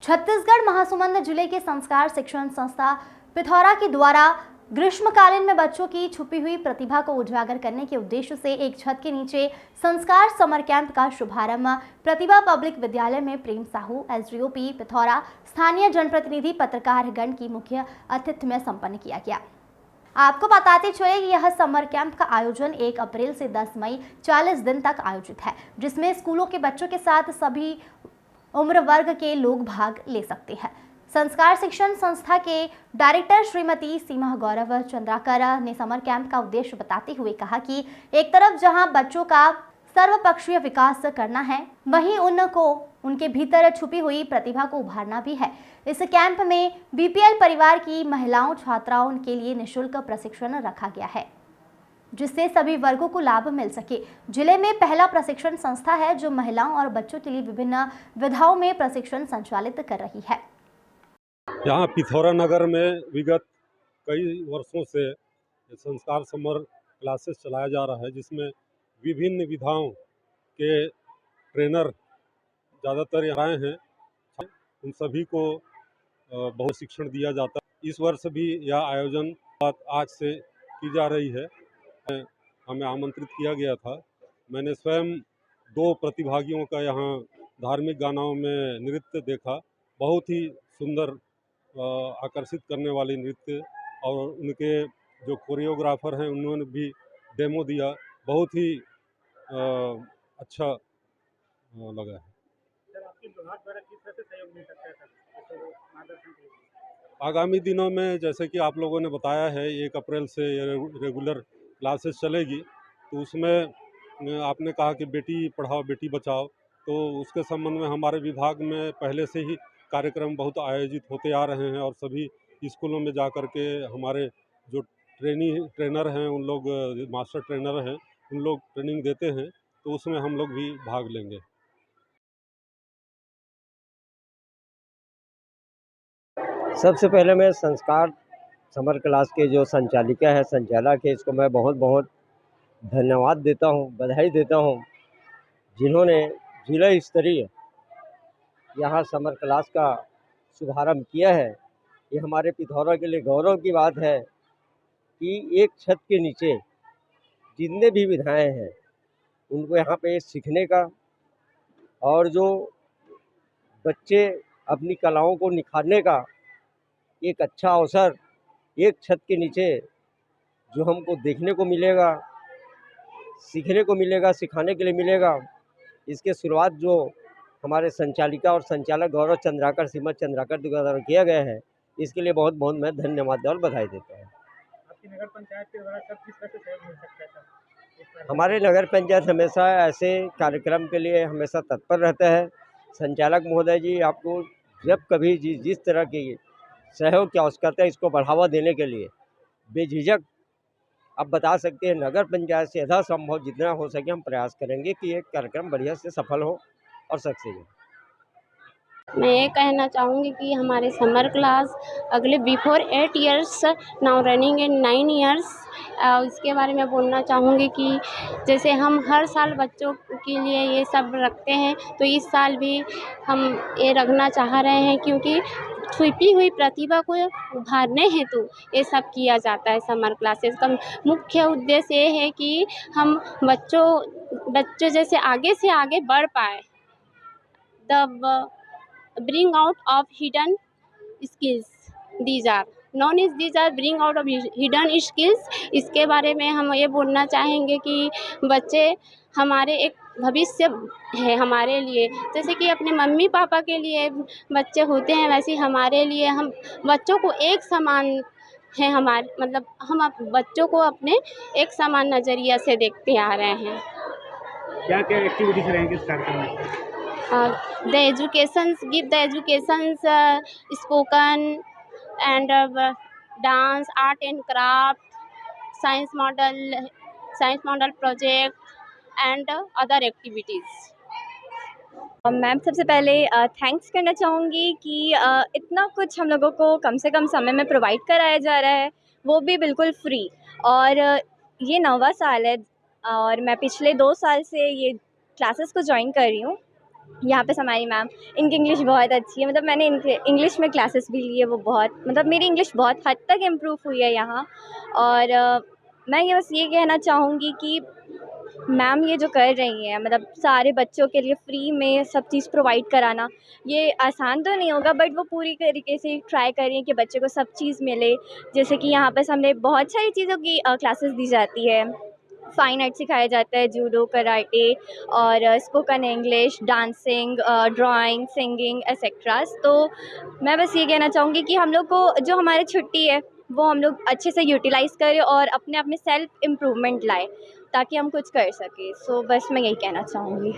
छत्तीसगढ़ महासमुंद जिले के संस्कार शिक्षण संस्था पिथौरा के द्वारा ग्रीष्मकालीन में बच्चों की छुपी हुई प्रतिभा को उजागर करने के उद्देश्य से एक छत के नीचे संस्कार समर कैंप का शुभारंभ प्रतिभा पब्लिक विद्यालय में प्रेम साहू एसडीओपी पिथौरा स्थानीय जनप्रतिनिधि पत्रकार गण की मुख्य अतिथि में संपन्न किया गया। आपको बताते चले कि यह समर कैंप का आयोजन 1 अप्रैल से 10 मई 40 दिन तक आयोजित है, जिसमें स्कूलों के बच्चों के साथ सभी उम्र वर्ग के लोग भाग ले सकते हैं। संस्कार शिक्षण संस्था के डायरेक्टर श्रीमती सीमा गौरव चंद्राकर ने समर कैंप का उद्देश्य बताते हुए कहा कि एक तरफ जहां बच्चों का सर्वपक्षीय विकास करना है, वहीं उनको उनके भीतर छुपी हुई प्रतिभा को उभारना भी है। इस कैंप में बीपीएल परिवार की महिलाओं छात्राओं के लिए निःशुल्क प्रशिक्षण रखा गया है, जिससे सभी वर्गों को लाभ मिल सके। जिले में पहला प्रशिक्षण संस्था है जो महिलाओं और बच्चों के लिए विभिन्न विधाओं में प्रशिक्षण संचालित कर रही है। यहाँ पिथौरा नगर में विगत कई वर्षों से संस्कार समर क्लासेस चलाया जा रहा है, जिसमें विभिन्न विधाओं के ट्रेनर ज़्यादातर यहाँ आए हैं। उन सभी को बहुत शिक्षण दिया जाता है। इस वर्ष भी यह आयोजन आज से की जा रही है। हमें आमंत्रित किया गया था। मैंने स्वयं 2 प्रतिभागियों का यहाँ धार्मिक गानों में नृत्य देखा। बहुत ही सुंदर आकर्षित करने वाली नृत्य, और उनके जो कोरियोग्राफर हैं उन्होंने भी डेमो दिया। बहुत ही अच्छा लगा है। आगामी दिनों में जैसे कि आप लोगों ने बताया है 1 अप्रैल से रेगुलर क्लासेस चलेगी, तो उसमें आपने कहा कि बेटी पढ़ाओ बेटी बचाओ, तो उसके संबंध में हमारे विभाग में पहले से ही कार्यक्रम बहुत आयोजित होते आ रहे हैं, और सभी स्कूलों में जा कर के हमारे जो ट्रेनर हैं, उन लोग मास्टर ट्रेनर हैं, उन लोग ट्रेनिंग देते हैं, तो उसमें हम लोग भी भाग लेंगे। सबसे पहले मैं संस्कार समर क्लास के जो संचालिका है, संचालक है, इसको मैं बहुत बहुत धन्यवाद देता हूँ, बधाई देता हूँ, जिन्होंने जिला स्तरीय यहाँ समर क्लास का शुभारंभ किया है। ये हमारे पिथौरा के लिए गौरव की बात है कि एक छत के नीचे जितने भी विधाएँ हैं उनको यहाँ पे सीखने का, और जो बच्चे अपनी कलाओं को निखारने का एक अच्छा अवसर एक छत के नीचे जो हमको देखने को मिलेगा, सीखने को मिलेगा, सिखाने के लिए मिलेगा। इसके शुरुआत जो हमारे संचालिका और संचालक गौरव चंद्राकर श्रीमती चंद्राकर द्वारा किया गया है, इसके लिए बहुत बहुत मैं धन्यवाद और बधाई देता हूँ। आपकी नगर पंचायत के द्वारा कब किस तरह से सहयोग मिल सकता है? हमारे नगर पंचायत हमेशा ऐसे कार्यक्रम के लिए हमेशा तत्पर रहता है। संचालक महोदय जी आपको जब कभी जिस तरह की सहयोग की आवश्यकता है, इसको बढ़ावा देने के लिए बेझिझक आप बता सकते हैं। नगर पंचायत से यथासंभव जितना हो सके हम प्रयास करेंगे कि ये कार्यक्रम बढ़िया से सफल हो और सक्सेस हो। मैं ये कहना चाहूँगी कि हमारे समर क्लास अगले before 8 years now running in 9 years, इसके बारे में बोलना चाहूँगी कि जैसे हम हर साल बच्चों के लिए ये सब रखते हैं, तो इस साल भी हम ये रखना चाह रहे हैं, क्योंकि छुपी हुई प्रतिभा को उभारने हेतु ये सब किया जाता है। समर क्लासेस का मुख्य उद्देश्य ये है कि हम बच्चों जैसे आगे से आगे बढ़ पाए, bring out of hidden skills, these are bring out of hidden skills। इसके बारे में हम ये बोलना चाहेंगे कि बच्चे हमारे एक भविष्य है हमारे लिए। जैसे कि अपने मम्मी पापा के लिए बच्चे होते हैं, वैसे हमारे लिए हम बच्चों को एक समान है, हमारे मतलब हम बच्चों को अपने एक समान नज़रिया से देखते आ रहे हैं। क्या क्या एक्टिविटीज रहेंगी इस कार्यक्रम में? The educations give the educations spoken and dance, art and craft, science model project and other activities। Ma'am सबसे पहले थैंक्स करना चाहूँगी कि इतना कुछ हम लोगों को कम से कम समय में प्रोवाइड कराया जा रहा है, वो भी बिल्कुल फ्री। और ये 9वां साल है और मैं पिछले 2 साल से ये क्लासेस को ज्वाइन कर रही हूँ। यहाँ पे हमारी मैम, इनकी इंग्लिश बहुत अच्छी है, मतलब मैंने इनके इंग्लिश में क्लासेस भी ली है, वो बहुत मतलब मेरी इंग्लिश बहुत हद तक इम्प्रूव हुई है यहाँ। और मैं ये बस ये कहना चाहूँगी कि मैम ये जो कर रही हैं, मतलब सारे बच्चों के लिए फ्री में सब चीज़ प्रोवाइड कराना, ये आसान तो नहीं होगा, बट वो पूरी तरीके से ट्राई कर रही हैं कि बच्चे को सब चीज़ मिले। जैसे कि यहाँ पर हमने बहुत सारी चीज़ों की क्लासेस दी जाती है, फ़ाइन आर्ट सिखाया जाता है, जूडो, कराटे और spoken English, dancing, drawing, singing etceteras. तो मैं बस ये कहना चाहूँगी कि हम लोग को जो हमारी छुट्टी है वो हम लोग अच्छे से यूटिलाइज़ करें और अपने आप में सेल्फ इम्प्रूवमेंट लाएँ, ताकि हम कुछ कर सकें। सो बस मैं यही कहना चाहूँगी।